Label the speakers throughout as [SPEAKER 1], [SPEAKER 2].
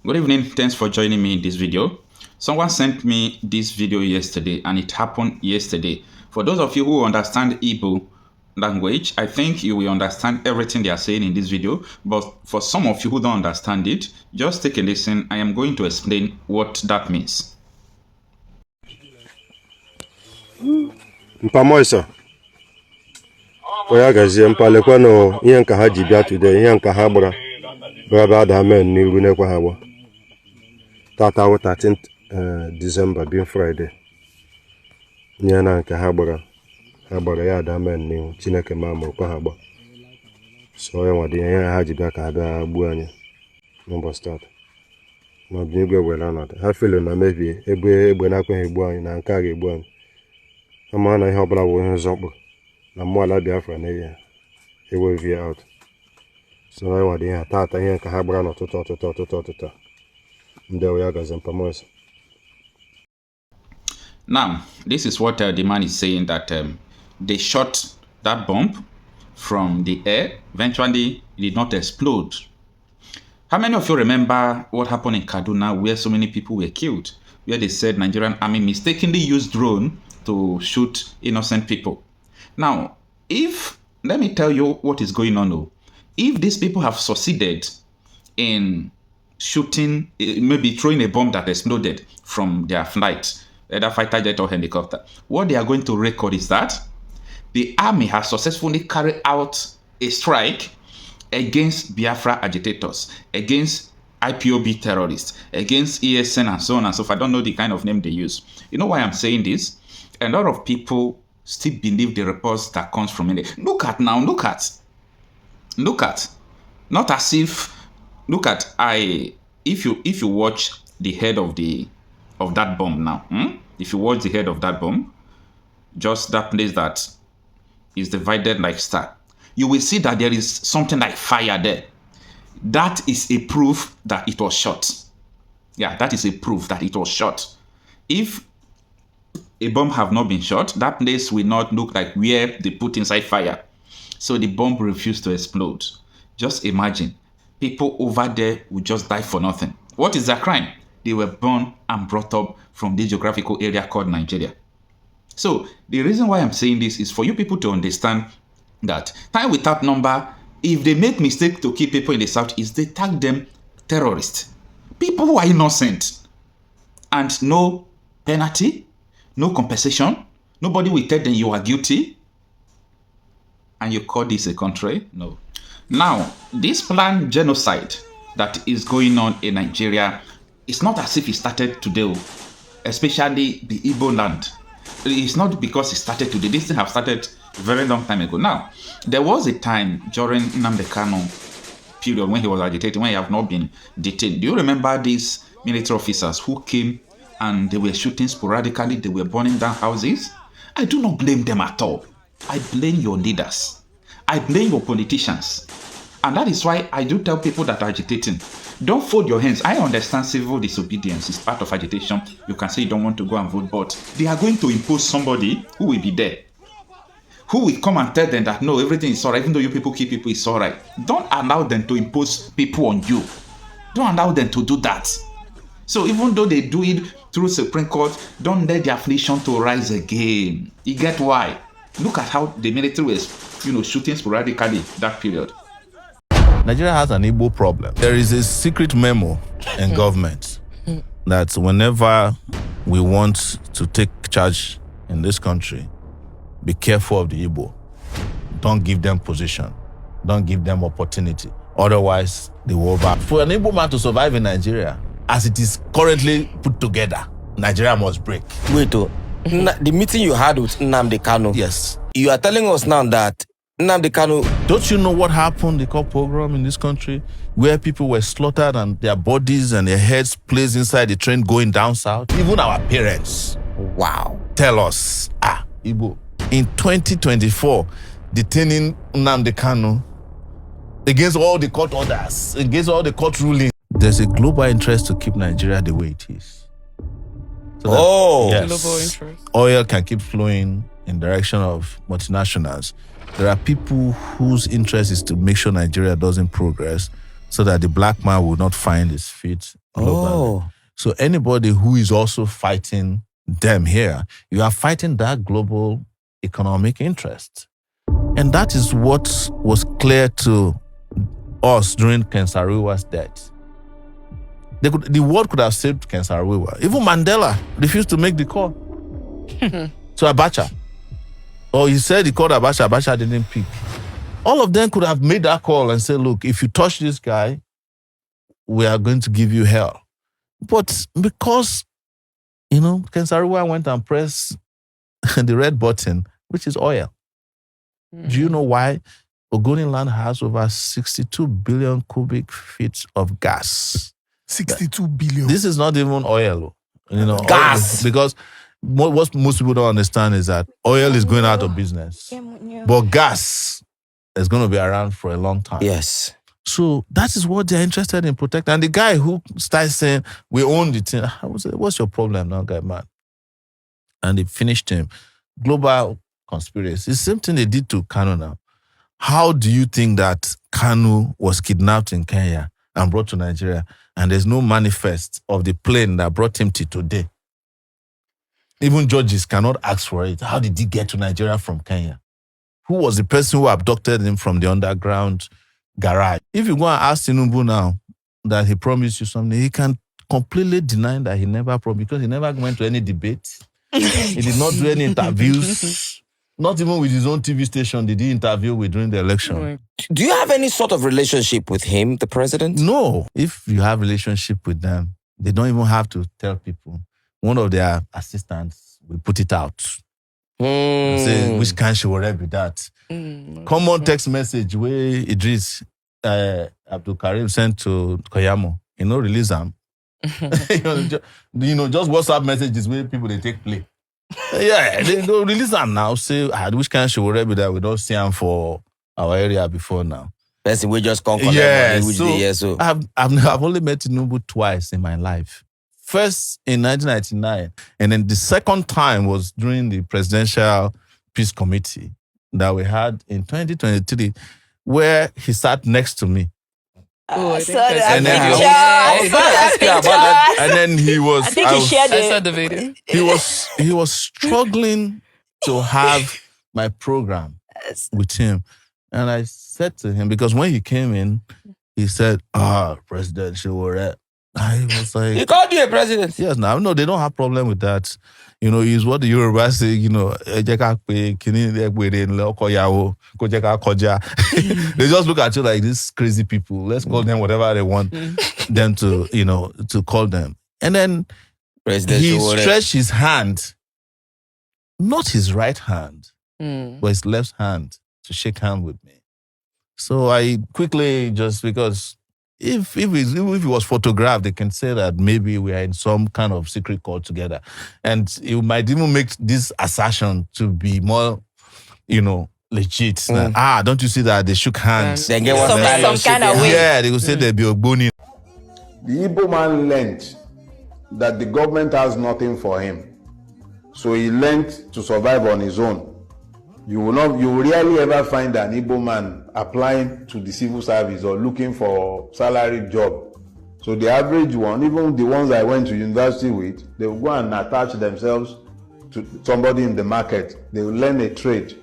[SPEAKER 1] Good evening, thanks for joining me in this video. Someone sent me this video yesterday and it happened yesterday. For those of you who understand Igbo language, I think you will understand everything they are saying in this video. But for some of you who don't understand it, just take a listen. I am going to explain what that means.
[SPEAKER 2] Mpamoisa oya gazie mpalekwa no ihe nka ha ji bịa today ihe nka ha gbara baba da men n'iru nekwa ha gba tata 13th December being Friday nye na nka ha gbara ya da men n'iru Chineke ma kwa ha gba so ya nwadi ihe ha ji bịa ka ha bịa gbuo anyị n'ụbọchị tata ma bi igwe wela na ha felo na mebi egbe na akwa egbu anyị na nke a ga-egbu anyị ama na ihe ọbụla bụ ihe nzọkpụ na mmụọ ala Biafra na ihe ewevi out so na ịnwa dị ihe tata ihe nke ha gbara n'ọtụtụ ndị ya gazi mpamosa.
[SPEAKER 1] Now, this is what the man is saying, that they shot that bomb from the air. Eventually, it did not explode. How many of you remember what happened in Kaduna where so many people were killed? Where they said Nigerian army mistakenly used drone to shoot innocent people. Now, let me tell you what is going on. If these people have succeeded in shooting, maybe throwing a bomb that exploded from their flight, either fighter jet or helicopter, what they are going to record is that the army has successfully carried out a strike against Biafra agitators, against ipob terrorists, against ESN and so on and so forth. I don't know the kind of name they use. You know why I'm saying this? A lot of people still believe the reports that comes from India. Look at, not as if, if you watch the head of that bomb now, if you watch the head of that bomb, just that place that is divided like star, you will see that there is something like fire there. That is a proof that it was shot. Yeah, that is a proof that it was shot. If a bomb have not been shot, that place will not look like where they put inside fire. So the bomb refused to explode. Just imagine, people over there would just die for nothing. What is their crime? They were born and brought up from the geographical area called Nigeria. So the reason why I'm saying this is for you people to understand that time without number, if they make mistake to kill people in the southeast, they tag them terrorists. People who are innocent and no penalty, no compensation. Nobody will tell them you are guilty. And you call this a country? No. Now, this planned genocide that is going on in Nigeria, it's not as if it started today, especially the Igbo land. It's not because it started today. This thing have started a very long time ago. Now, there was a time during Nnamdi Kanu period when he was agitating, when he have not been detained. Do you remember these military officers who came and they were shooting sporadically, they were burning down houses? I do not blame them at all. I blame your leaders. I blame your politicians. And that is why I do tell people that are agitating, don't fold your hands. I understand civil disobedience is part of agitation. You can say you don't want to go and vote, but they are going to impose somebody who will be there, who will come and tell them that no, everything is all right, even though you people kill people, it's all right. Don't allow them to impose people on you. Don't allow them to do that. So even though they do it through Supreme Court, don't let the affliction to rise again. You get why? Look at how the military was, shooting sporadically that period.
[SPEAKER 3] Nigeria has an Igbo problem. There is a secret memo in government that whenever we want to take charge in this country, be careful of the Igbo. Don't give them position. Don't give them opportunity. Otherwise, they will over. For an Igbo man to survive in Nigeria, as it is currently put together, Nigeria must break.
[SPEAKER 4] Wait, the meeting you had with Nnamdi Kanu.
[SPEAKER 3] Yes.
[SPEAKER 4] You are telling us now that Nnamdi Kanu...
[SPEAKER 3] Don't you know what happened, the called pogrom in this country, where people were slaughtered and their bodies and their heads placed inside the train going down south? Even our parents.
[SPEAKER 4] Wow.
[SPEAKER 3] Tell us, Igbo, in 2024, detaining Nnamdi Kanu against all the court orders, against all the court rulings. There's a global interest to keep Nigeria the way it is. So that, yes,
[SPEAKER 5] global interest.
[SPEAKER 3] Oil can keep flowing in direction of multinationals. There are people whose interest is to make sure Nigeria doesn't progress, so that the black man will not find his feet globally.
[SPEAKER 4] Oh.
[SPEAKER 3] So anybody who is also fighting them here, you are fighting that global economic interest. And that is what was clear to us during Ken Saro-Wiwa's death. The world could have saved Ken Saro-Wiwa. Even Mandela refused to make the call to Abacha. Or he said he called Abacha, Abacha didn't pick. All of them could have made that call and said, look, if you touch this guy, we are going to give you hell. But because, Ken Saro-Wiwa went and pressed the red button, which is oil. Do you know why Ogoni land has over 62 billion cubic feet of gas?
[SPEAKER 5] 62 billion.
[SPEAKER 3] This is not even oil,
[SPEAKER 4] Gas.
[SPEAKER 3] Because what most people don't understand is that oil is going out of business. But gas is going to be around for a long time.
[SPEAKER 4] Yes.
[SPEAKER 3] So that is what they're interested in protecting. And the guy who starts saying, we own the thing, I would say, what's your problem now, guy, man? And they finished him. Global conspiracy. It's the same thing they did to Kanu now. How do you think that Kanu was kidnapped in Kenya and brought to Nigeria, and there's no manifest of the plane that brought him to today? Even judges cannot ask for it. How did he get to Nigeria from Kenya? Who was the person who abducted him from the underground garage? If you go and ask Tinubu now that he promised you something, he can completely deny that he never promised, because he never went to any debate. He did not do any interviews. Not even with his own TV station did he interview with during the election.
[SPEAKER 4] Do you have any sort of relationship with him, the president?
[SPEAKER 3] No. If you have relationship with them, they don't even have to tell people. One of their assistants will put it out. Say, which kind Sowore be that? Common text message where Idris Abdul Karim sent to Koyamo. Release them. just WhatsApp messages where people they take play. Yeah, they go release them now. Say, which kind Sowore be that we don't see them for our area before now.
[SPEAKER 4] Person we just come collect money, so
[SPEAKER 3] I've only met Tinubu twice in my life. First in 1999, and then the second time was during the Presidential Peace Committee that we had in 2023, where he sat next to me.
[SPEAKER 6] I
[SPEAKER 3] And then he was.
[SPEAKER 6] I think he shared it. I saw the video.
[SPEAKER 3] He was struggling to have my program with him, and I said to him, because when he came in, he said, President Sowore. I was like,
[SPEAKER 4] he called you a president.
[SPEAKER 3] Yes, now no, they don't have problem with that. Is what the Yoruba say, they just look at you like these crazy people. Let's call them whatever they want them to, to call them. And then
[SPEAKER 4] President
[SPEAKER 3] he
[SPEAKER 4] Sowore
[SPEAKER 3] stretched his hand, not his right hand, but his left hand to shake hand with me. So I quickly, just because if it was photographed, they can say that maybe we are in some kind of secret call together. And it might even make this assertion to be more, legit. That, don't you see that they shook hands?
[SPEAKER 4] They get
[SPEAKER 6] some kind of way.
[SPEAKER 3] Yeah, they will say they'll be Ogboni.
[SPEAKER 7] The Igbo man learned that the government has nothing for him. So he learned to survive on his own. You will rarely ever find an Igbo man applying to the civil service or looking for salary job. So the average one, even the ones I went to university with, they will go and attach themselves to somebody in the market. They will learn a trade.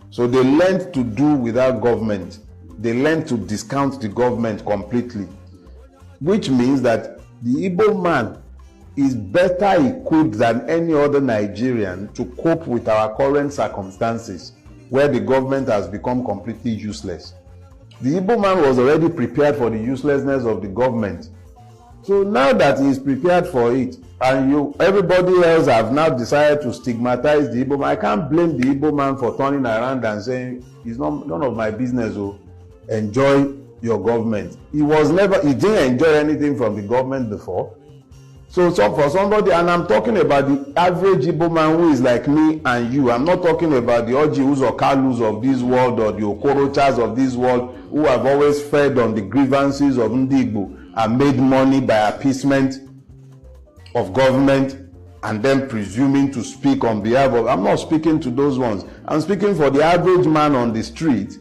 [SPEAKER 7] So they learned to do without government. They learned to discount the government completely, which means that the Igbo man is better equipped than any other Nigerian to cope with our current circumstances, where the government has become completely useless. The Igbo man was already prepared for the uselessness of the government. So now that he is prepared for it, and everybody else have now decided to stigmatize the Igbo man, I can't blame the Igbo man for turning around and saying, it's none of my business, enjoy your government. He didn't enjoy anything from the government before. So for somebody, and I'm talking about the average Igbo man who is like me and you. I'm not talking about the Ojihus or Kalus of this world or the Okorochas of this world who have always fed on the grievances of Ndi Igbo and made money by appeasement of government and then presuming to speak on behalf of. I'm not speaking to those ones. I'm speaking for the average man on the street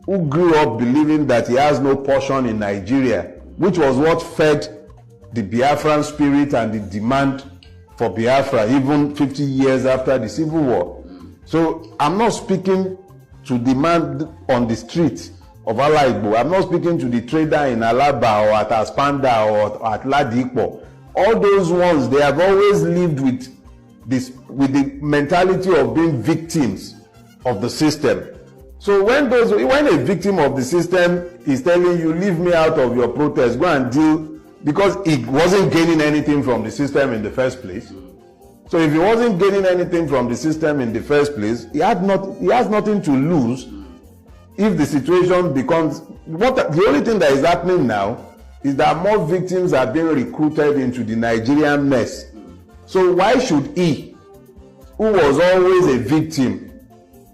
[SPEAKER 7] who grew up believing that he has no portion in Nigeria, which was what fed the Biafran spirit and the demand for Biafra even 50 years after the Civil War. So I'm not speaking to the man on the street of Ala Igbo. I'm not speaking to the trader in Alaba or at Aspanda or at Ladipo. All those ones, they have always lived with the mentality of being victims of the system. So when a victim of the system is telling you, leave me out of your protest, go and deal, because he wasn't gaining anything from the system in the first place. So if he wasn't gaining anything from the system in the first place, he has nothing to lose if the situation becomes, the only thing that is happening now is that more victims are being recruited into the Nigerian mess. So why should he, who was always a victim,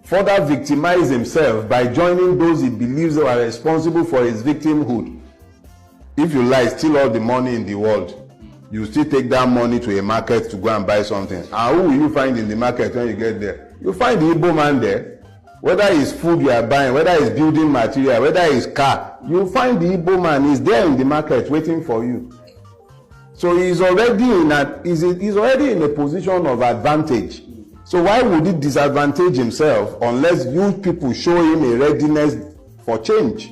[SPEAKER 7] further victimize himself by joining those he believes are responsible for his victimhood? If you like, steal all the money in the world, you still take that money to a market to go and buy something. And who will you find in the market when you get there? You find the Igbo man there. Whether it's food you are buying, whether it's building material, whether it's car, you find the Igbo man is there in the market waiting for you. So he's already in a position of advantage. So why would he disadvantage himself unless you people show him a readiness for change?